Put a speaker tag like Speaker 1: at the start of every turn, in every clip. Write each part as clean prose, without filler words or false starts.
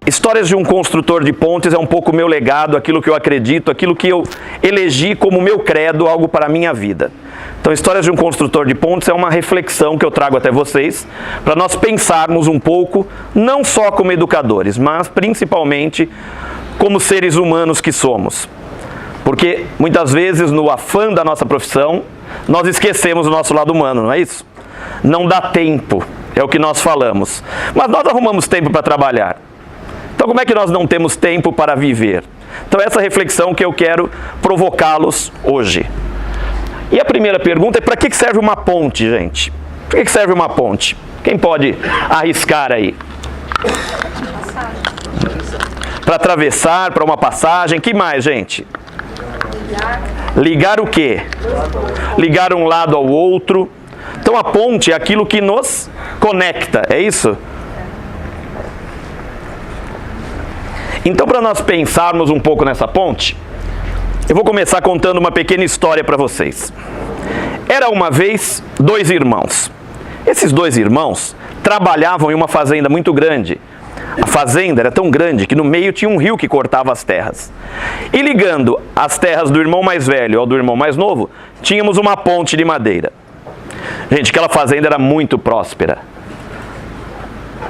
Speaker 1: Histórias de um construtor de pontes é um pouco o meu legado, aquilo que eu acredito, aquilo que eu elegi como meu credo, algo para a minha vida. Então, Histórias de um construtor de pontes é uma reflexão que eu trago até vocês, para nós pensarmos um pouco, não só como educadores, mas principalmente como seres humanos que somos. Porque muitas vezes, no afã da nossa profissão, nós esquecemos o nosso lado humano, não é isso? Não dá tempo, é o que nós falamos. Mas nós arrumamos tempo para trabalhar. Então, como é que nós não temos tempo para viver? Então, essa reflexão que eu quero provocá-los hoje. E a primeira pergunta é: para que serve uma ponte, gente? Para que serve uma ponte? Quem pode arriscar aí? Para atravessar, para uma passagem. Que mais, gente? Ligar o quê? Ligar um lado ao outro. Então, a ponte é aquilo que nos conecta, é isso? Então, para nós pensarmos um pouco nessa ponte, eu vou começar contando uma pequena história para vocês. Era uma vez 2 irmãos. Esses 2 irmãos trabalhavam em uma fazenda muito grande. A fazenda era tão grande que no meio tinha um rio que cortava as terras. E ligando as terras do irmão mais velho ao do irmão mais novo, tínhamos uma ponte de madeira. Gente, aquela fazenda era muito próspera.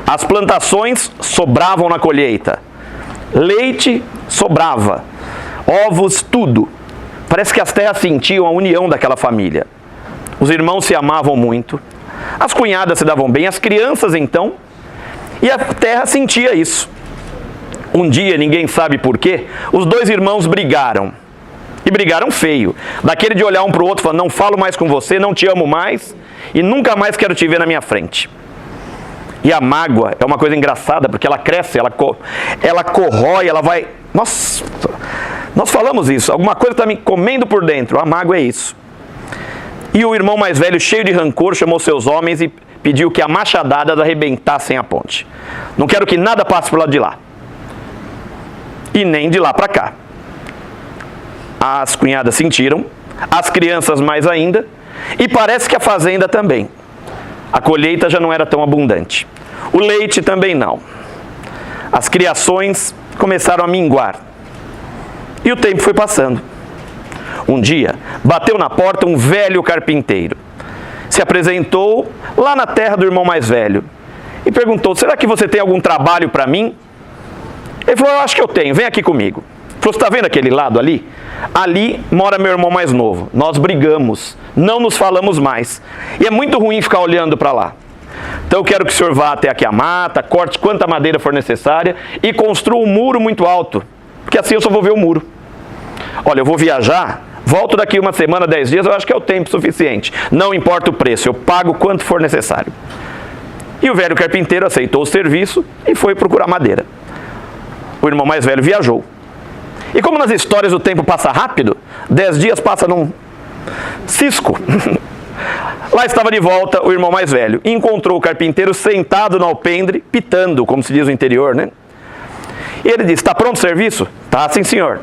Speaker 1: As plantações sobravam na colheita. Leite sobrava, ovos, tudo. Parece que as terras sentiam a união daquela família. Os irmãos se amavam muito, as cunhadas se davam bem, as crianças então, e a terra sentia isso. Um dia, ninguém sabe por quê, os 2 irmãos brigaram. E brigaram feio. Daquele de olhar um para o outro e falar: não falo mais com você, não te amo mais e nunca mais quero te ver na minha frente. E a mágoa é uma coisa engraçada, porque ela cresce, ela corrói, ela vai... Nossa, nós falamos isso, alguma coisa está me comendo por dentro, a mágoa é isso. E o irmão mais velho, cheio de rancor, chamou seus homens e pediu que a machadadas arrebentassem a ponte. Não quero que nada passe para o lado de lá. E nem de lá para cá. As cunhadas sentiram, as crianças mais ainda, e parece que a fazenda também. A colheita já não era tão abundante. O leite também não. As criações começaram a minguar. E o tempo foi passando. Um dia, bateu na porta um velho carpinteiro. Se apresentou lá na terra do irmão mais velho. E perguntou: será que você tem algum trabalho para mim? Ele falou: eu acho que eu tenho, vem aqui comigo. Ele falou: você está vendo aquele lado ali? Ali mora meu irmão mais novo. Nós brigamos, não nos falamos mais. E é muito ruim ficar olhando para lá. Então eu quero que o senhor vá até aqui a mata, corte quanta madeira for necessária e construa um muro muito alto. Porque assim eu só vou ver o muro. Olha, eu vou viajar, volto daqui uma semana, 10 dias, eu acho que é o tempo suficiente. Não importa o preço, eu pago quanto for necessário. E o velho carpinteiro aceitou o serviço e foi procurar madeira. O irmão mais velho viajou. E como nas histórias o tempo passa rápido, 10 dias passa num cisco. Lá estava de volta o irmão mais velho e encontrou o carpinteiro sentado no alpendre, pitando, como se diz no interior, né? E ele disse: está pronto o serviço? Tá, sim senhor.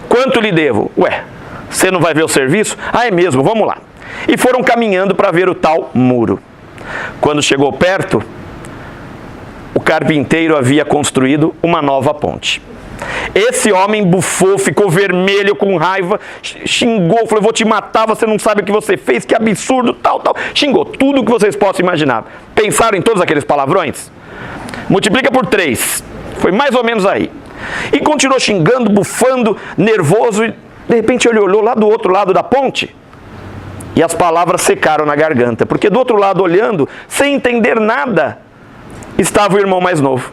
Speaker 1: Quanto lhe devo? Ué, você não vai ver o serviço? Ah, é mesmo, vamos lá. E foram caminhando para ver o tal muro. Quando chegou perto, o carpinteiro havia construído uma nova ponte. Esse homem bufou, ficou vermelho com raiva, xingou, falou: eu vou te matar, você não sabe o que você fez, que absurdo, tal. Xingou tudo o que vocês possam imaginar. Pensaram em todos aqueles palavrões? Multiplica por 3. Foi mais ou menos aí. E continuou xingando, bufando, nervoso, e de repente ele olhou lá do outro lado da ponte e as palavras secaram na garganta, porque do outro lado, olhando, sem entender nada, estava o irmão mais novo.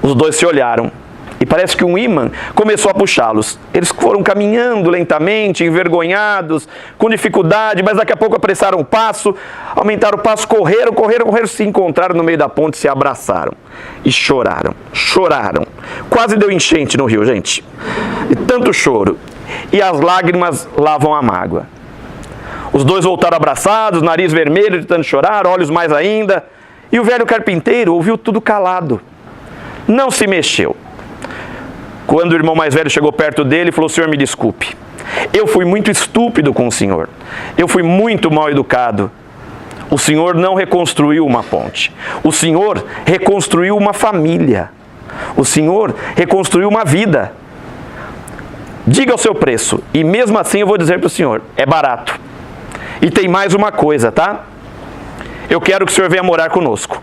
Speaker 1: Os 2 se olharam. E parece que um imã começou a puxá-los. Eles foram caminhando lentamente, envergonhados, com dificuldade, mas daqui a pouco apressaram o passo, aumentaram o passo, correram, se encontraram no meio da ponte, se abraçaram. E choraram. Quase deu enchente no rio, gente. E tanto choro. E as lágrimas lavam a mágoa. Os 2 voltaram abraçados, nariz vermelho, de tanto chorar, olhos mais ainda. E o velho carpinteiro ouviu tudo calado. Não se mexeu. Quando o irmão mais velho chegou perto dele, falou: senhor, me desculpe. Eu fui muito estúpido com o senhor. Eu fui muito mal educado. O senhor não reconstruiu uma ponte. O senhor reconstruiu uma família. O Senhor reconstruiu uma vida. Diga o seu preço. E mesmo assim eu vou dizer para o Senhor, é barato. E tem mais uma coisa, tá? Eu quero que o Senhor venha morar conosco.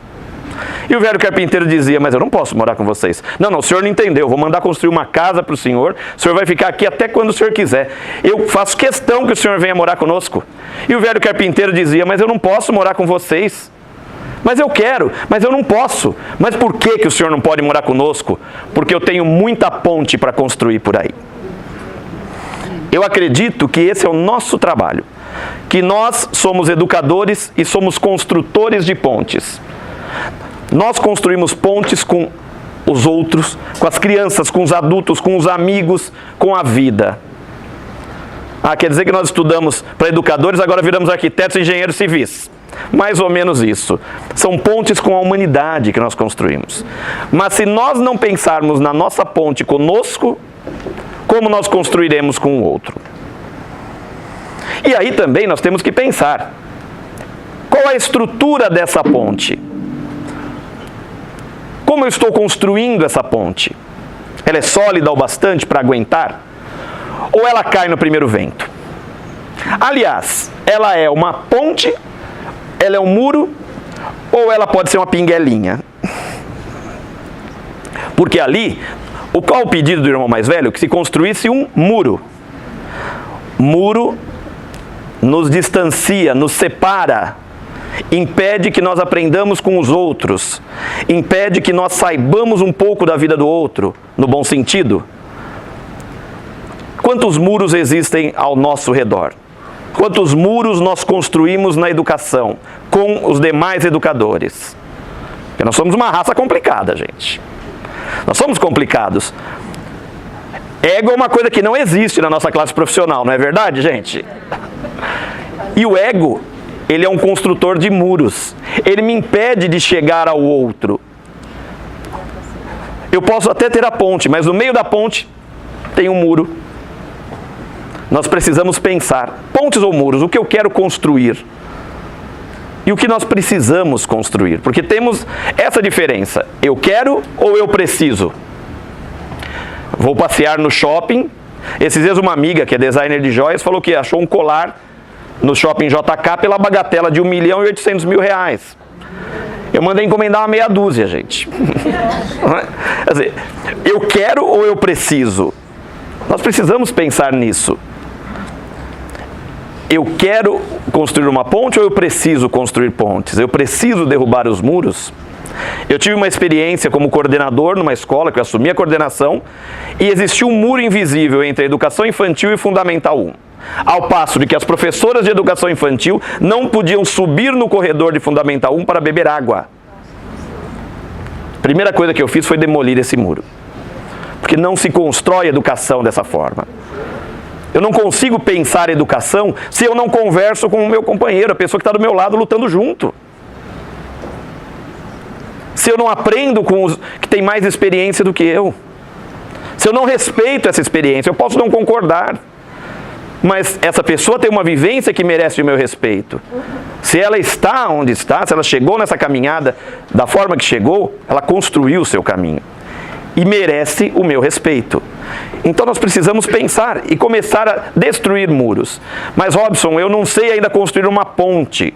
Speaker 1: E o velho carpinteiro dizia, mas eu não posso morar com vocês. Não, o senhor não entendeu, eu vou mandar construir uma casa para o senhor vai ficar aqui até quando o senhor quiser. Eu faço questão que o senhor venha morar conosco. E o velho carpinteiro dizia, mas eu não posso morar com vocês. Mas eu quero, mas eu não posso. Mas por que o senhor não pode morar conosco? Porque eu tenho muita ponte para construir por aí. Eu acredito que esse é o nosso trabalho. Que nós somos educadores e somos construtores de pontes. Nós construímos pontes com os outros, com as crianças, com os adultos, com os amigos, com a vida. Quer dizer que nós estudamos para educadores, agora viramos arquitetos e engenheiros civis. Mais ou menos isso. São pontes com a humanidade que nós construímos. Mas se nós não pensarmos na nossa ponte conosco, como nós construiremos com o outro? E aí também nós temos que pensar, qual a estrutura dessa ponte? Como eu estou construindo essa ponte? Ela é sólida o bastante para aguentar? Ou ela cai no primeiro vento? Aliás, ela é uma ponte, ela é um muro, ou ela pode ser uma pinguelinha? Porque ali, qual o pedido do irmão mais velho? Que se construísse um muro. Muro nos distancia, nos separa, impede que nós aprendamos com os outros, impede que nós saibamos um pouco da vida do outro, no bom sentido. Quantos muros existem ao nosso redor? Quantos muros nós construímos na educação, com os demais educadores? Porque nós somos uma raça complicada, gente. Nós somos complicados. Ego é uma coisa que não existe na nossa classe profissional, não é verdade, gente? E o ego, ele é um construtor de muros. Ele me impede de chegar ao outro. Eu posso até ter a ponte, mas no meio da ponte tem um muro. Nós precisamos pensar, pontes ou muros, o que eu quero construir? E o que nós precisamos construir? Porque temos essa diferença. Eu quero ou eu preciso? Vou passear no shopping. Esses dias uma amiga, que é designer de joias, falou que achou um colar no shopping JK pela bagatela de R$1.800.000. Eu mandei encomendar uma meia dúzia, gente. Quer dizer, eu quero ou eu preciso? Nós precisamos pensar nisso. Eu quero construir uma ponte ou eu preciso construir pontes? Eu preciso derrubar os muros? Eu tive uma experiência como coordenador numa escola, que eu assumi a coordenação, e existiu um muro invisível entre a educação infantil e Fundamental 1. Ao passo de que as professoras de educação infantil não podiam subir no corredor de Fundamental 1 para beber água. A primeira coisa que eu fiz foi demolir esse muro. Porque não se constrói educação dessa forma. Eu não consigo pensar educação se eu não converso com o meu companheiro, a pessoa que está do meu lado lutando junto. Se eu não aprendo com os que têm mais experiência do que eu. Se eu não respeito essa experiência, eu posso não concordar. Mas essa pessoa tem uma vivência que merece o meu respeito. Se ela está onde está, se ela chegou nessa caminhada da forma que chegou, ela construiu o seu caminho. E merece o meu respeito. Então nós precisamos pensar e começar a destruir muros. Mas Robson, eu não sei ainda construir uma ponte.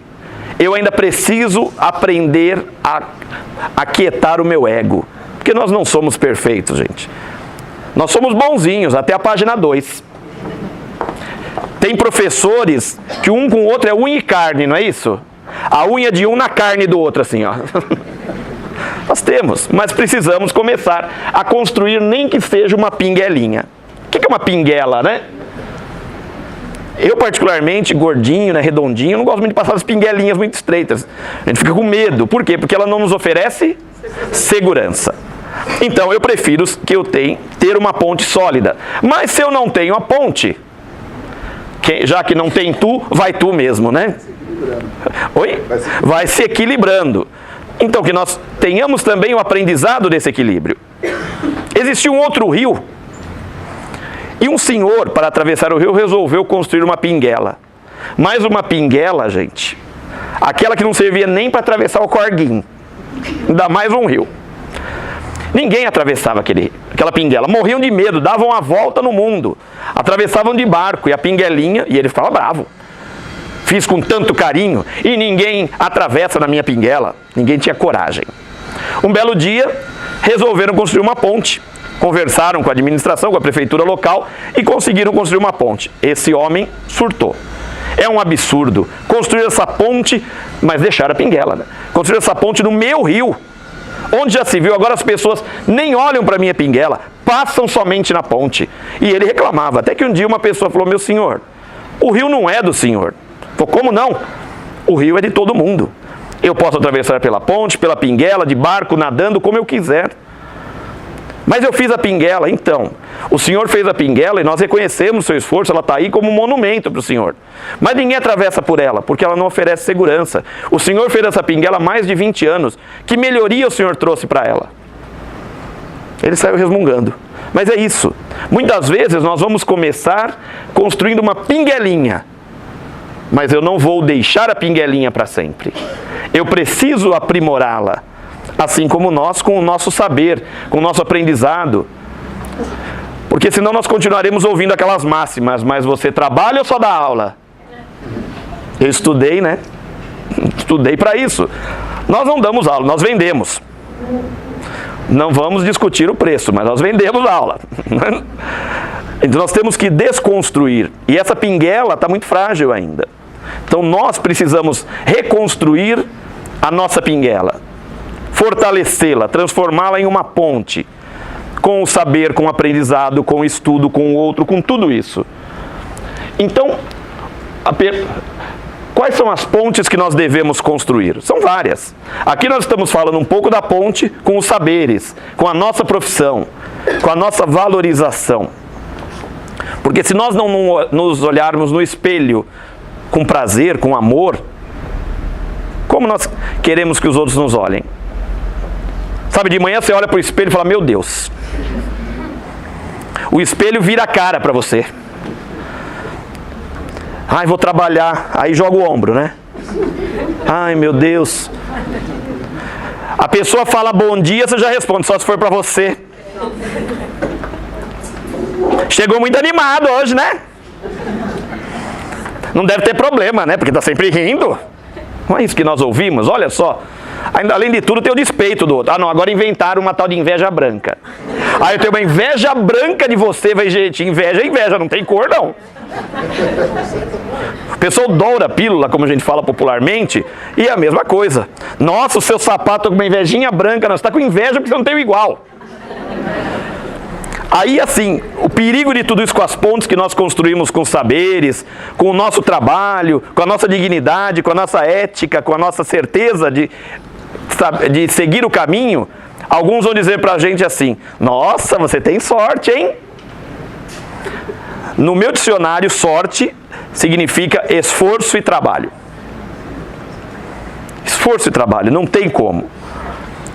Speaker 1: Eu ainda preciso aprender a aquietar o meu ego. Porque nós não somos perfeitos, gente. Nós somos bonzinhos até a página 2. Tem professores que um com o outro é unha e carne, não é isso? A unha de um na carne do outro, assim, ó. Nós temos, mas precisamos começar a construir nem que seja uma pinguelinha. O que é uma pinguela, né? Eu, particularmente, gordinho, né, redondinho, não gosto muito de passar as pinguelinhas muito estreitas. A gente fica com medo. Por quê? Porque ela não nos oferece segurança. Então, eu prefiro que eu tenha ter uma ponte sólida. Mas se eu não tenho a ponte, já que não tem tu, vai tu mesmo, né? Oi? Vai se equilibrando. Então, que nós tenhamos também o aprendizado desse equilíbrio. Existiu um outro rio. E um senhor, para atravessar o rio, resolveu construir uma pinguela. Mais uma pinguela, gente. Aquela que não servia nem para atravessar o corguinho. Ainda mais um rio. Ninguém atravessava aquela pinguela. Morriam de medo, davam a volta no mundo. Atravessavam de barco e a pinguelinha, e ele ficava bravo. Fiz com tanto carinho e ninguém atravessa na minha pinguela. Ninguém tinha coragem. Um belo dia, resolveram construir uma ponte. Conversaram com a administração, com a prefeitura local e conseguiram construir uma ponte. Esse homem surtou. É um absurdo construir essa ponte, mas deixar a pinguela, né? Construir essa ponte no meu rio. Onde já se viu, agora as pessoas nem olham para a minha pinguela, passam somente na ponte. E ele reclamava, até que um dia uma pessoa falou, meu senhor, o rio não é do senhor. Falei, como não? O rio é de todo mundo. Eu posso atravessar pela ponte, pela pinguela, de barco, nadando, como eu quiser. Mas eu fiz a pinguela, então. O senhor fez a pinguela e nós reconhecemos o seu esforço, ela está aí como um monumento para o senhor. Mas ninguém atravessa por ela, porque ela não oferece segurança. O senhor fez essa pinguela há mais de 20 anos. Que melhoria o senhor trouxe para ela? Ele saiu resmungando. Mas é isso. Muitas vezes nós vamos começar construindo uma pinguelinha. Mas eu não vou deixar a pinguelinha para sempre. Eu preciso aprimorá-la. Assim como nós, com o nosso saber, com o nosso aprendizado. Porque senão nós continuaremos ouvindo aquelas máximas, mas você trabalha ou só dá aula? Eu estudei, né? Estudei para isso. Nós não damos aula, nós vendemos. Não vamos discutir o preço, mas nós vendemos aula. Então nós temos que desconstruir. E essa pinguela está muito frágil ainda. Então nós precisamos reconstruir a nossa pinguela. Fortalecê-la, transformá-la em uma ponte, com o saber, com o aprendizado, com o estudo, com o outro, com tudo isso. Então, quais são as pontes que nós devemos construir? São várias. Aqui nós estamos falando um pouco da ponte com os saberes, com a nossa profissão, com a nossa valorização. Porque se nós não nos olharmos no espelho com prazer, com amor, como nós queremos que os outros nos olhem? Sabe, de manhã você olha para o espelho e fala, meu Deus. O espelho vira a cara para você. Ai, vou trabalhar. Aí joga o ombro, né? Ai, meu Deus. A pessoa fala bom dia, você já responde, só se for para você. Chegou muito animado hoje, né? Não deve ter problema, né? Porque está sempre rindo. Não é isso que nós ouvimos? Olha só. Além de tudo, tem o despeito do outro. Ah, não, agora inventaram uma tal de inveja branca. Aí eu tenho uma inveja branca de você, vai, gente. Inveja é inveja, não tem cor, não. O pessoal doura a pílula, como a gente fala popularmente, e é a mesma coisa. Nossa, o seu sapato com uma invejinha branca, não, você está com inveja porque você não tem o igual. Aí, assim, o perigo de tudo isso com as pontes que nós construímos com os saberes, com o nosso trabalho, com a nossa dignidade, com a nossa ética, com a nossa certeza de seguir o caminho, alguns vão dizer pra gente assim, nossa, você tem sorte, hein? No meu dicionário, sorte significa esforço e trabalho. Esforço e trabalho, não tem como.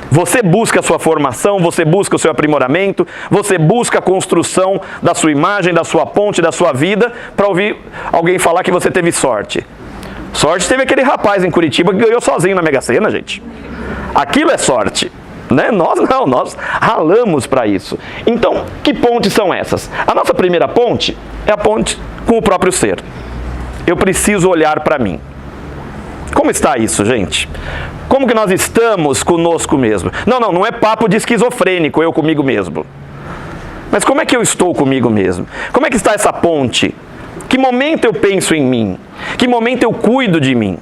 Speaker 1: Você busca a sua formação, você busca o seu aprimoramento, você busca a construção da sua imagem, da sua ponte, da sua vida, para ouvir alguém falar que você teve sorte. Sorte teve aquele rapaz em Curitiba que ganhou sozinho na Mega Sena, gente. Aquilo é sorte, né? Nós não, nós ralamos para isso. Então, que pontes são essas? A nossa primeira ponte é a ponte com o próprio ser. Eu preciso olhar para mim. Como está isso, gente? Como que nós estamos conosco mesmo? Não é papo de esquizofrênico, eu comigo mesmo. Mas como é que eu estou comigo mesmo? Como é que está essa ponte? Que momento eu penso em mim? Que momento eu cuido de mim?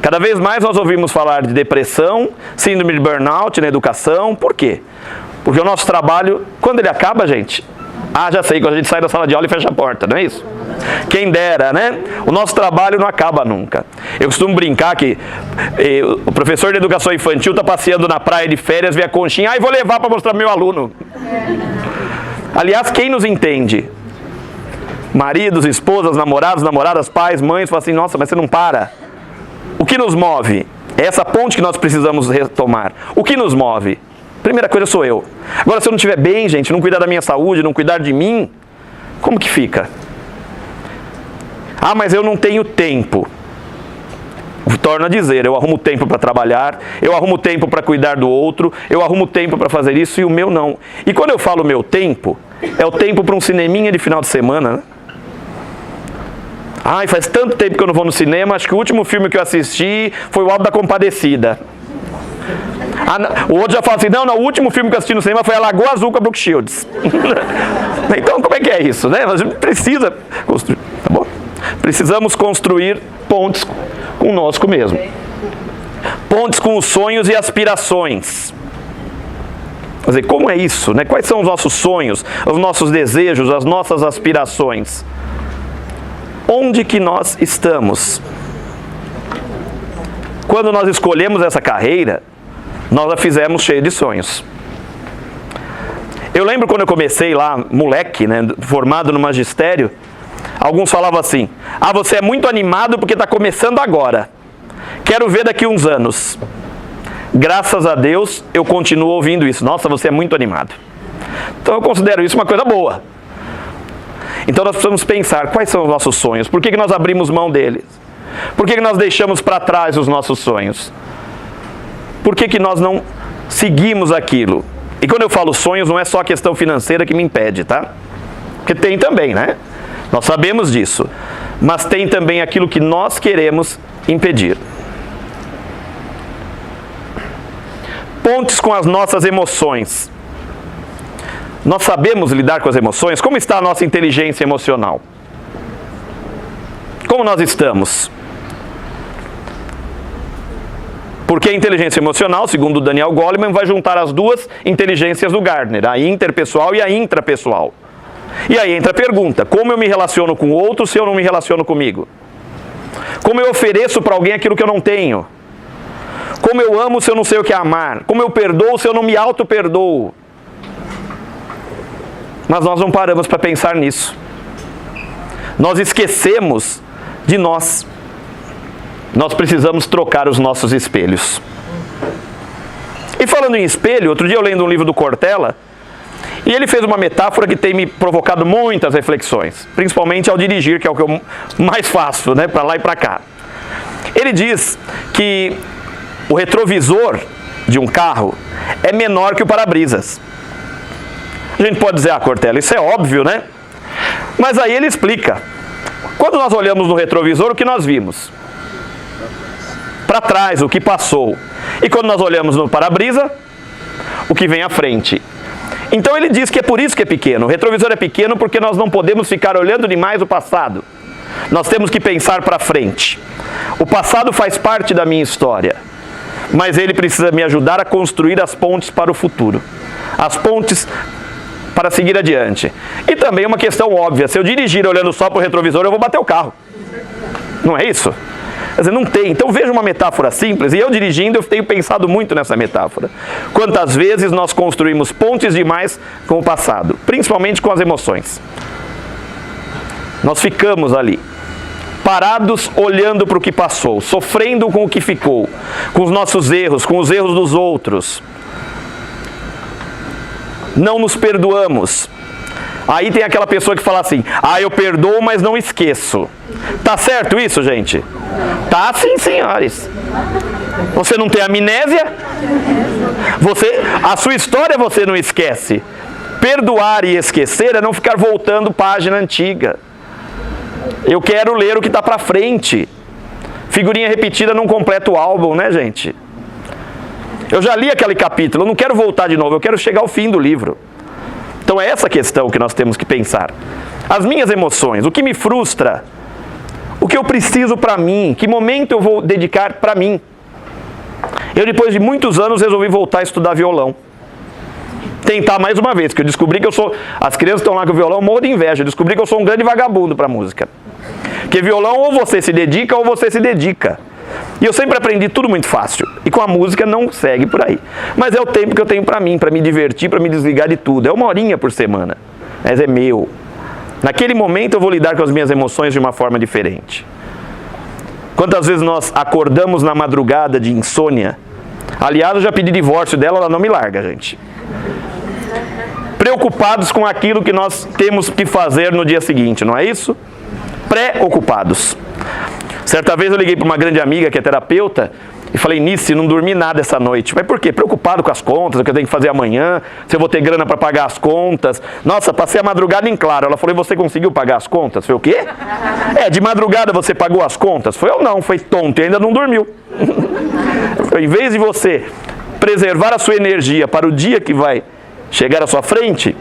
Speaker 1: Cada vez mais nós ouvimos falar de depressão, síndrome de burnout na educação. Por quê? Porque o nosso trabalho, quando ele acaba, gente... Ah, já sei, quando a gente sai da sala de aula e fecha a porta, não é isso? Quem dera, né? O nosso trabalho não acaba nunca. Eu costumo brincar que o professor de educação infantil está passeando na praia de férias, vê a conchinha, vou levar para mostrar para meu aluno. Aliás, quem nos entende? Maridos, esposas, namorados, namoradas, pais, mães, falam assim, nossa, mas você não para. O que nos move? É essa ponte que nós precisamos retomar. O que nos move? Primeira coisa sou eu. Agora, se eu não estiver bem, gente, não cuidar da minha saúde, não cuidar de mim, como que fica? Ah, mas eu não tenho tempo. torno a dizer, eu arrumo tempo para trabalhar, eu arrumo tempo para cuidar do outro, eu arrumo tempo para fazer isso e o meu não. E quando eu falo meu tempo, é o tempo para um cineminha de final de semana, né? Ai, faz tanto tempo que eu não vou no cinema, acho que o último filme que eu assisti foi o Auto da Compadecida. O outro já fala assim, não, o último filme que eu assisti no cinema foi a Lagoa Azul com a Brooke Shields. Então, como é que é isso, né? A gente precisa construir, tá bom? Precisamos construir pontes conosco mesmo. Pontes com os sonhos e aspirações. Quer dizer, como é isso, né? Quais são os nossos sonhos, os nossos desejos, as nossas aspirações? Onde que nós estamos? Quando nós escolhemos essa carreira, nós a fizemos cheia de sonhos. Eu lembro quando eu comecei lá, moleque, né, formado no magistério, alguns falavam assim, você é muito animado porque está começando agora. Quero ver daqui uns anos. Graças a Deus, eu continuo ouvindo isso. Nossa, você é muito animado. Então eu considero isso uma coisa boa. Então nós precisamos pensar, quais são os nossos sonhos? Por que nós abrimos mão deles? Por que nós deixamos para trás os nossos sonhos? Por que nós não seguimos aquilo? E quando eu falo sonhos, não é só a questão financeira que me impede, tá? Porque tem também, né? Nós sabemos disso. Mas tem também aquilo que nós queremos impedir. Pontes com as nossas emoções. Nós sabemos lidar com as emoções? Como está a nossa inteligência emocional? Como nós estamos? Porque a inteligência emocional, segundo o Daniel Goleman, vai juntar as duas inteligências do Gardner, a interpessoal e a intrapessoal. E aí entra a pergunta, como eu me relaciono com o outro se eu não me relaciono comigo? Como eu ofereço para alguém aquilo que eu não tenho? Como eu amo se eu não sei o que é amar? Como eu perdoo se eu não me auto-perdoo? Mas nós não paramos para pensar nisso. Nós esquecemos de nós. Nós precisamos trocar os nossos espelhos. E falando em espelho, outro dia eu lendo um livro do Cortella, e ele fez uma metáfora que tem me provocado muitas reflexões, principalmente ao dirigir, que é o que eu mais faço, né, para lá e para cá. Ele diz que o retrovisor de um carro é menor que o para-brisas. A gente pode dizer, Cortella, isso é óbvio, né? Mas aí ele explica. Quando nós olhamos no retrovisor, o que nós vimos? Para trás, o que passou. E quando nós olhamos no para-brisa, o que vem à frente. Então ele diz que é por isso que é pequeno. O retrovisor é pequeno porque nós não podemos ficar olhando demais o passado. Nós temos que pensar para frente. O passado faz parte da minha história, mas ele precisa me ajudar a construir as pontes para o futuro. As pontes para seguir adiante. E também uma questão óbvia, se eu dirigir olhando só para o retrovisor, eu vou bater o carro. Não é isso? Quer dizer, não tem. Então veja uma metáfora simples, e eu dirigindo eu tenho pensado muito nessa metáfora. Quantas vezes nós construímos pontes demais com o passado, principalmente com as emoções. Nós ficamos ali, parados olhando para o que passou, sofrendo com o que ficou, com os nossos erros, com os erros dos outros. Não nos perdoamos. Aí tem aquela pessoa que fala assim, eu perdoo, mas não esqueço. Tá certo isso, gente? Tá sim, senhores. Você não tem amnésia? A sua história você não esquece. Perdoar e esquecer é não ficar voltando página antiga. Eu quero ler o que está para frente. Figurinha repetida não completa o álbum, né, gente? Eu já li aquele capítulo, eu não quero voltar de novo, eu quero chegar ao fim do livro. Então é essa questão que nós temos que pensar. As minhas emoções, o que me frustra, o que eu preciso para mim, que momento eu vou dedicar para mim. Eu, depois de muitos anos, resolvi voltar a estudar violão. Tentar mais uma vez, porque eu descobri que eu sou... As crianças estão lá com o violão, eu morro de inveja. Eu descobri que eu sou um grande vagabundo para música. Porque violão, ou você se dedica, ou você se dedica. E eu sempre aprendi tudo muito fácil. E com a música não segue por aí. Mas é o tempo que eu tenho para mim, para me divertir, para me desligar de tudo. É 1 horinha por semana. Mas é meu. Naquele momento eu vou lidar com as minhas emoções de uma forma diferente. Quantas vezes nós acordamos na madrugada de insônia? Aliás, eu já pedi divórcio dela, ela não me larga, gente. Preocupados com aquilo que nós temos que fazer no dia seguinte, não é isso? Preocupados. Certa vez eu liguei para uma grande amiga que é terapeuta e falei, Nice, não dormi nada essa noite. Mas por quê? Preocupado com as contas, o que eu tenho que fazer amanhã, se eu vou ter grana para pagar as contas. Nossa, passei a madrugada em claro. Ela falou, e você conseguiu pagar as contas? Foi o quê? De madrugada você pagou as contas? Foi eu não, foi tonto e ainda não dormiu. Em vez de você preservar a sua energia para o dia que vai chegar à sua frente,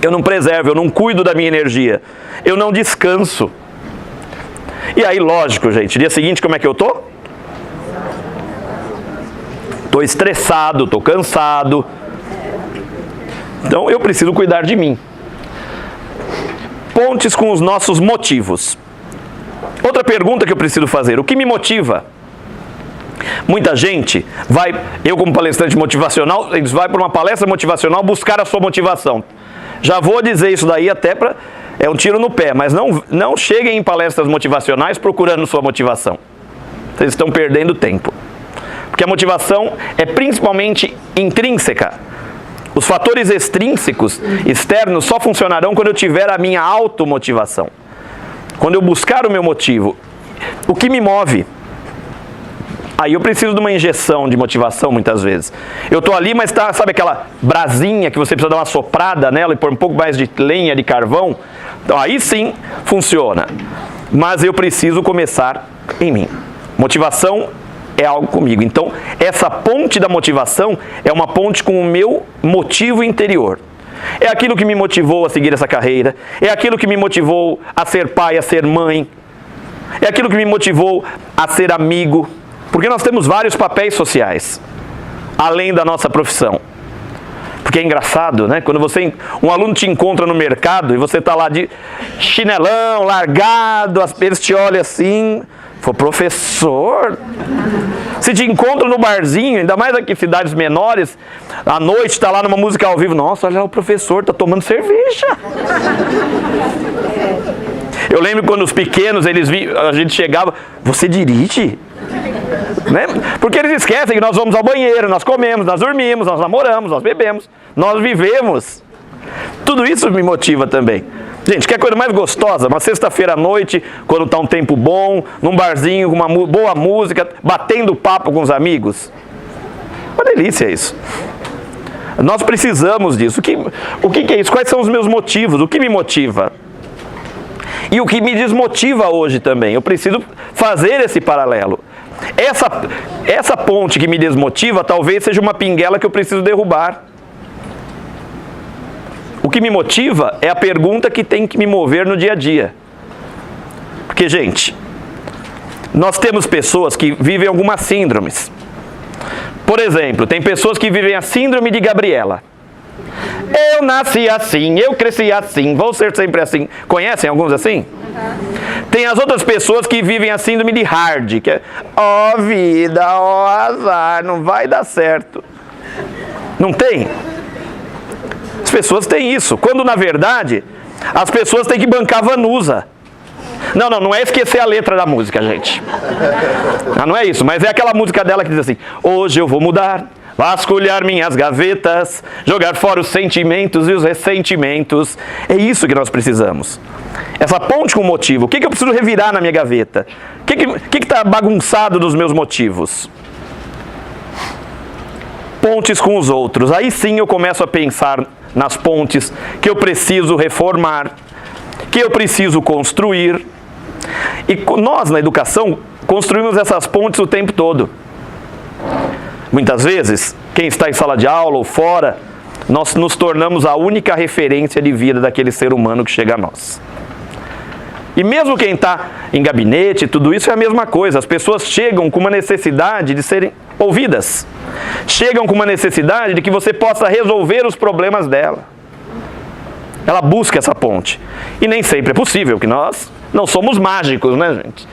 Speaker 1: eu não preservo, eu não cuido da minha energia, eu não descanso. E aí, lógico, gente, dia seguinte como é que eu tô? Tô estressado, tô cansado. Então eu preciso cuidar de mim. Pontes com os nossos motivos. Outra pergunta que eu preciso fazer, o que me motiva? Muita gente vai, eu como palestrante motivacional, eles vão para uma palestra motivacional buscar a sua motivação. Já vou dizer isso daí até para... É um tiro no pé, mas não cheguem em palestras motivacionais procurando sua motivação. Vocês estão perdendo tempo. Porque a motivação é principalmente intrínseca. Os fatores extrínsecos, externos, só funcionarão quando eu tiver a minha automotivação. Quando eu buscar o meu motivo. O que me move? Aí eu preciso de uma injeção de motivação muitas vezes. Eu estou ali, mas tá, sabe aquela brasinha que você precisa dar uma soprada nela e pôr um pouco mais de lenha, de carvão? Então aí sim funciona. Mas eu preciso começar em mim. Motivação é algo comigo. Então essa ponte da motivação é uma ponte com o meu motivo interior. É aquilo que me motivou a seguir essa carreira. É aquilo que me motivou a ser pai, a ser mãe. É aquilo que me motivou a ser amigo. Porque nós temos vários papéis sociais, além da nossa profissão. Porque é engraçado, né? Quando um aluno te encontra no mercado e você está lá de chinelão, largado, eles te olham assim, fala, professor. Se te encontra no barzinho, ainda mais aqui em cidades menores, à noite está lá numa música ao vivo, nossa, olha lá o professor, está tomando cerveja. Eu lembro quando os pequenos, a gente chegava, você dirige? Né? Porque eles esquecem que nós vamos ao banheiro, nós comemos, nós dormimos, nós namoramos, nós bebemos, nós vivemos. Tudo isso me motiva também. Gente, quer coisa mais gostosa? Uma sexta-feira à noite, quando está um tempo bom, num barzinho, com uma boa música, batendo papo com os amigos. Uma delícia isso. Nós precisamos disso. O que é isso? Quais são os meus motivos? O que me motiva? E o que me desmotiva hoje também? Eu preciso fazer esse paralelo. Essa ponte que me desmotiva talvez seja uma pinguela que eu preciso derrubar. O que me motiva é a pergunta que tem que me mover no dia a dia. Porque, gente, nós temos pessoas que vivem algumas síndromes. Por exemplo, tem pessoas que vivem a síndrome de Gabriela. Eu nasci assim, eu cresci assim, vou ser sempre assim. Conhecem alguns assim? Tem as outras pessoas que vivem a síndrome de Hard, que é, ó vida, ó azar, não vai dar certo. Não tem? As pessoas têm isso, quando na verdade as pessoas têm que bancar Vanusa. Não é esquecer a letra da música, gente. Não é isso, mas é aquela música dela que diz assim, hoje eu vou mudar, vasculhar minhas gavetas, jogar fora os sentimentos e os ressentimentos. É isso que nós precisamos. Essa ponte com o motivo. O que eu preciso revirar na minha gaveta? O que está bagunçado dos meus motivos? Pontes com os outros. Aí sim eu começo a pensar nas pontes que eu preciso reformar, que eu preciso construir. E nós, na educação, construímos essas pontes o tempo todo. Muitas vezes, quem está em sala de aula ou fora, nós nos tornamos a única referência de vida daquele ser humano que chega a nós. E mesmo quem está em gabinete, tudo isso é a mesma coisa. As pessoas chegam com uma necessidade de serem ouvidas. Chegam com uma necessidade de que você possa resolver os problemas dela. Ela busca essa ponte. E nem sempre é possível, que nós não somos mágicos, né, gente?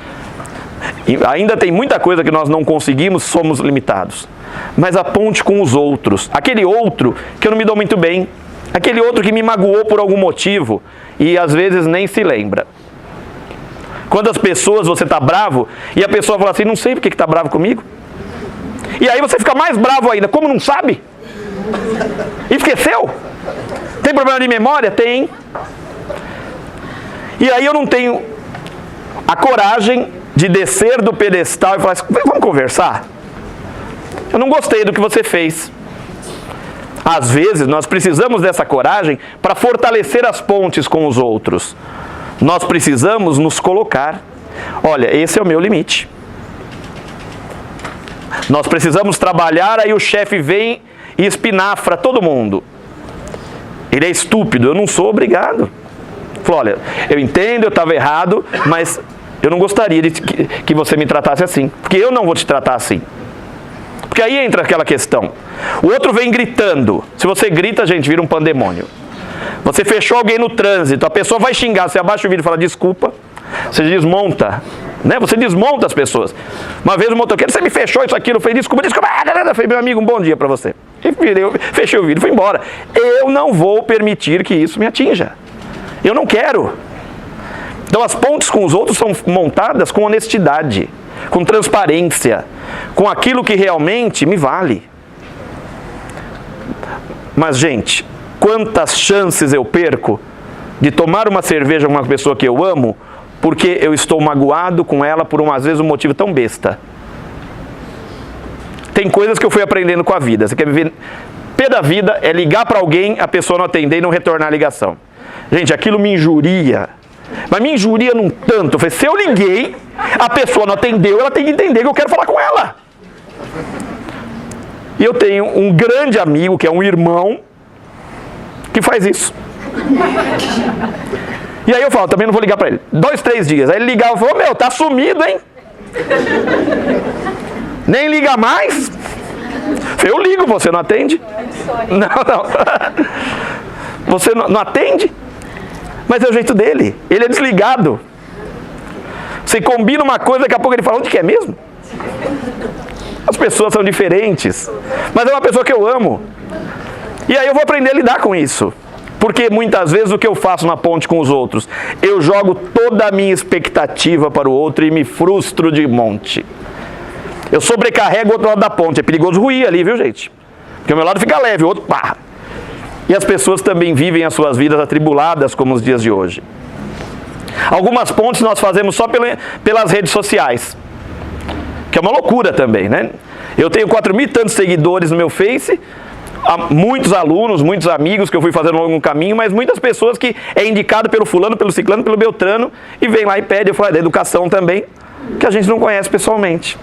Speaker 1: E ainda tem muita coisa que nós não conseguimos, somos limitados. Mas a ponte com os outros. Aquele outro que eu não me dou muito bem. Aquele outro que me magoou por algum motivo e às vezes nem se lembra. Quantas pessoas você está bravo e a pessoa fala assim, não sei por que está bravo comigo. E aí você fica mais bravo ainda. Como não sabe? Esqueceu? Tem problema de memória? Tem. E aí eu não tenho a coragem de descer do pedestal e falar assim, vamos conversar? Eu não gostei do que você fez. Às vezes nós precisamos dessa coragem para fortalecer as pontes com os outros. Nós precisamos nos colocar. Olha, esse é o meu limite. Nós precisamos trabalhar, aí o chefe vem e espinafra todo mundo. Ele é estúpido, eu não sou obrigado. Falou, olha, eu entendo, eu estava errado, mas eu não gostaria que você me tratasse assim. Porque eu não vou te tratar assim. Porque aí entra aquela questão. O outro vem gritando. Se você grita, gente, vira um pandemônio. Você fechou alguém no trânsito, a pessoa vai xingar, você abaixa o vidro e fala desculpa. Você desmonta, né? Você desmonta as pessoas. Uma vez o motoqueiro, você me fechou isso, aquilo, eu falei desculpa. Eu falei, meu amigo, um bom dia para você. E fechei o vidro e fui embora. Eu não vou permitir que isso me atinja. Eu não quero. Então as pontes com os outros são montadas com honestidade, com transparência, com aquilo que realmente me vale. Mas, gente, quantas chances eu perco de tomar uma cerveja com uma pessoa que eu amo porque eu estou magoado com ela por, às vezes, um motivo tão besta. Tem coisas que eu fui aprendendo com a vida. Você quer viver pé da vida, é ligar para alguém, a pessoa não atender e não retornar a ligação. Gente, aquilo me injuria. Mas me injuria num tanto. Eu falei, se eu liguei, a pessoa não atendeu, ela tem que entender que eu quero falar com ela. E eu tenho um grande amigo, que é um irmão, que faz isso. E aí eu falo, também não vou ligar pra ele. 2, 3 dias. Aí ele ligava e falou, meu, tá sumido, hein? Nem liga mais. Eu ligo, você não atende? Não. Você não atende? Mas é o jeito dele. Ele é desligado. Você combina uma coisa, daqui a pouco ele fala, onde que é mesmo? As pessoas são diferentes. Mas é uma pessoa que eu amo. E aí eu vou aprender a lidar com isso. Porque muitas vezes o que eu faço na ponte com os outros? Eu jogo toda a minha expectativa para o outro e me frustro de monte. Eu sobrecarrego o outro lado da ponte. É perigoso ruir ali, viu, gente? Porque o meu lado fica leve, o outro pá. E as pessoas também vivem as suas vidas atribuladas como os dias de hoje. Algumas pontes nós fazemos só pelas redes sociais. Que é uma loucura também, né? Eu tenho 4.000 e tantos seguidores no meu Face, muitos alunos, muitos amigos que eu fui fazendo ao longo do caminho, mas muitas pessoas que é indicado pelo fulano, pelo ciclano, pelo beltrano, e vem lá e pede, eu falo, da educação também, que a gente não conhece pessoalmente.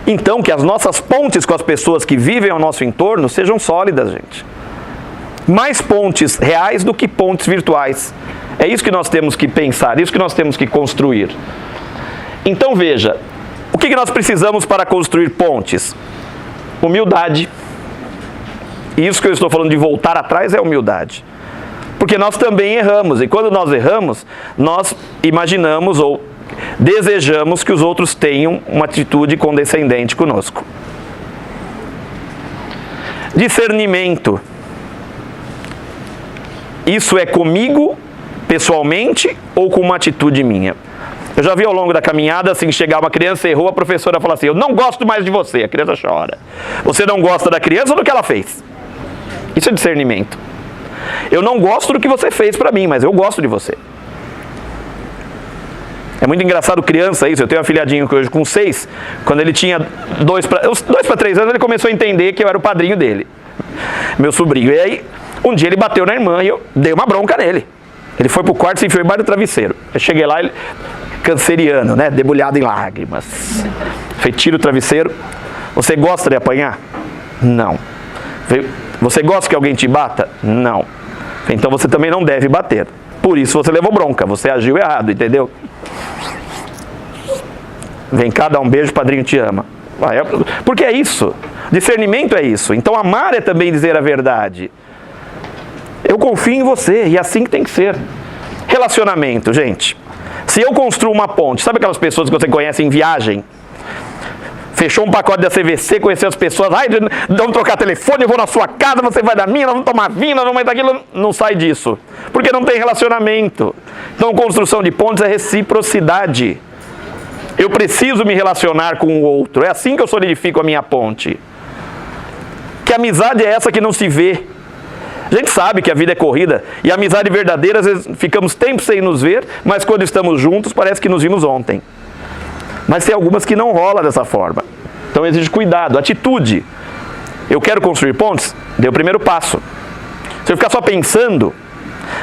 Speaker 1: Então, que as nossas pontes com as pessoas que vivem ao nosso entorno sejam sólidas, gente. Mais pontes reais do que pontes virtuais. É isso que nós temos que pensar, isso que nós temos que construir. Então, veja, o que nós precisamos para construir pontes? Humildade. E isso que eu estou falando de voltar atrás é humildade. Porque nós também erramos. E quando nós erramos, nós imaginamos ou desejamos que os outros tenham uma atitude condescendente conosco. Discernimento. Isso é comigo, pessoalmente, ou com uma atitude minha? Eu já vi ao longo da caminhada, assim, chegar uma criança, errou, a professora fala assim, eu não gosto mais de você, a criança chora. Você não gosta da criança ou do que ela fez? Isso é discernimento. Eu não gosto do que você fez pra mim, mas eu gosto de você. É muito engraçado criança isso, eu tenho um afilhadinho que hoje com 6, quando ele tinha 2 para 3 anos, ele começou a entender que eu era o padrinho dele, meu sobrinho. E aí, um dia ele bateu na irmã e eu dei uma bronca nele. Ele foi pro quarto e se enfiou embaixo do travesseiro. Eu cheguei lá, ele, canceriano, né, debulhado em lágrimas. Falei, tira o travesseiro. Você gosta de apanhar? Não. Falei, você gosta que alguém te bata? Não. Falei, então você também não deve bater. Por isso você levou bronca, você agiu errado, entendeu? Vem cá, dá um beijo, o padrinho te ama. Porque é isso. Discernimento é isso. Então amar é também dizer a verdade. Eu confio em você e é assim que tem que ser. Relacionamento, gente. Se eu construo uma ponte, sabe aquelas pessoas que você conhece em viagem? Fechou um pacote da CVC, conheceu as pessoas, ai, vamos trocar telefone, eu vou na sua casa, você vai da minha, nós vamos tomar vinho, nós vamos daquilo. Não sai disso, porque não tem relacionamento. Então, construção de pontes é reciprocidade. Eu preciso me relacionar com o outro, é assim que eu solidifico a minha ponte. Que amizade é essa que não se vê? A gente sabe que a vida é corrida e a amizade verdadeira, às vezes ficamos tempo sem nos ver, mas quando estamos juntos parece que nos vimos ontem. Mas tem algumas que não rola dessa forma. Então exige cuidado, atitude. Eu quero construir pontes? Dê o primeiro passo. Se eu ficar só pensando,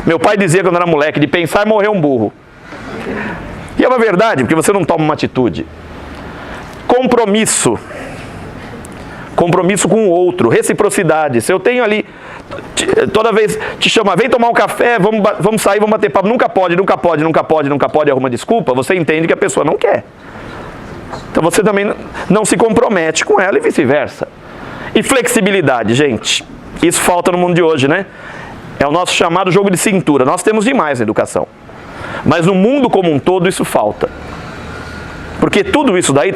Speaker 1: meu pai dizia quando era moleque, de pensar morreu um burro. E é uma verdade, porque você não toma uma atitude. Compromisso. Compromisso com o outro, reciprocidade. Se eu tenho ali, toda vez te chama, vem tomar um café, vamos sair, vamos bater papo. Nunca pode, arruma desculpa, você entende que a pessoa não quer. Então você também não se compromete com ela e vice-versa. E flexibilidade, gente. Isso falta no mundo de hoje, né? É o nosso chamado jogo de cintura. Nós temos demais na educação. Mas no mundo como um todo isso falta. Porque tudo isso daí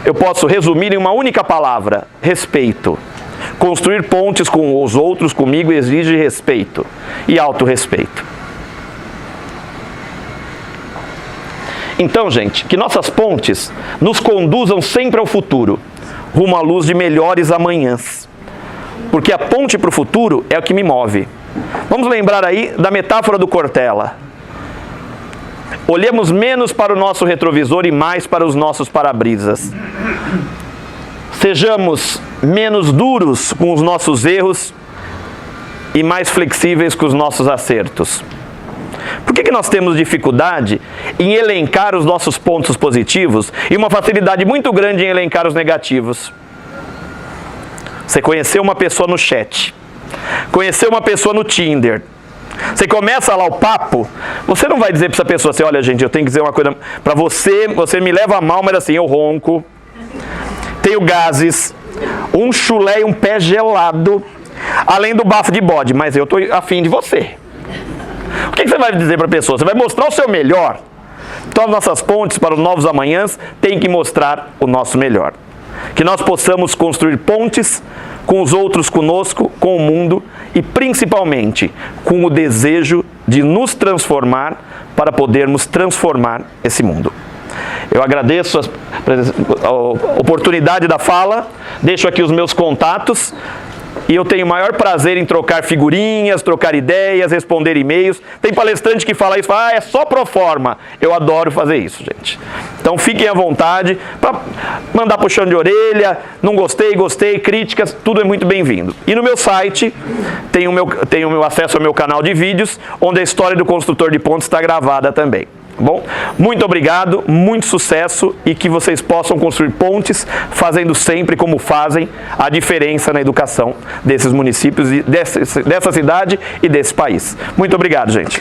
Speaker 1: eu posso resumir em uma única palavra: respeito. Construir pontes com os outros, comigo, exige respeito e autorrespeito. Então, gente, que nossas pontes nos conduzam sempre ao futuro, rumo à luz de melhores amanhãs. Porque a ponte para o futuro é o que me move. Vamos lembrar aí da metáfora do Cortella. Olhemos menos para o nosso retrovisor e mais para os nossos para-brisas. Sejamos menos duros com os nossos erros e mais flexíveis com os nossos acertos. Por que nós temos dificuldade em elencar os nossos pontos positivos e uma facilidade muito grande em elencar os negativos? Você conheceu uma pessoa no chat, conheceu uma pessoa no Tinder, você começa lá o papo, você não vai dizer para essa pessoa assim, olha gente, eu tenho que dizer uma coisa para você, você me leva a mal, mas assim, eu ronco, tenho gases, um chulé e um pé gelado, além do bafo de bode, mas eu estou afim de você. O que você vai dizer para a pessoa? Você vai mostrar o seu melhor? Então as nossas pontes para os novos amanhãs têm que mostrar o nosso melhor. Que nós possamos construir pontes com os outros, conosco, com o mundo e principalmente com o desejo de nos transformar para podermos transformar esse mundo. Eu agradeço a oportunidade da fala, deixo aqui os meus contatos. E eu tenho o maior prazer em trocar figurinhas, trocar ideias, responder e-mails. Tem palestrante que fala isso, fala, é só pro forma. Eu adoro fazer isso, gente. Então fiquem à vontade para mandar puxão de orelha, não gostei, gostei, críticas, tudo é muito bem-vindo. E no meu site tem o meu acesso ao meu canal de vídeos, onde a história do construtor de pontes está gravada também. Bom, muito obrigado, muito sucesso e que vocês possam construir pontes, fazendo sempre como fazem a diferença na educação desses municípios, dessa cidade e desse país. Muito obrigado, gente.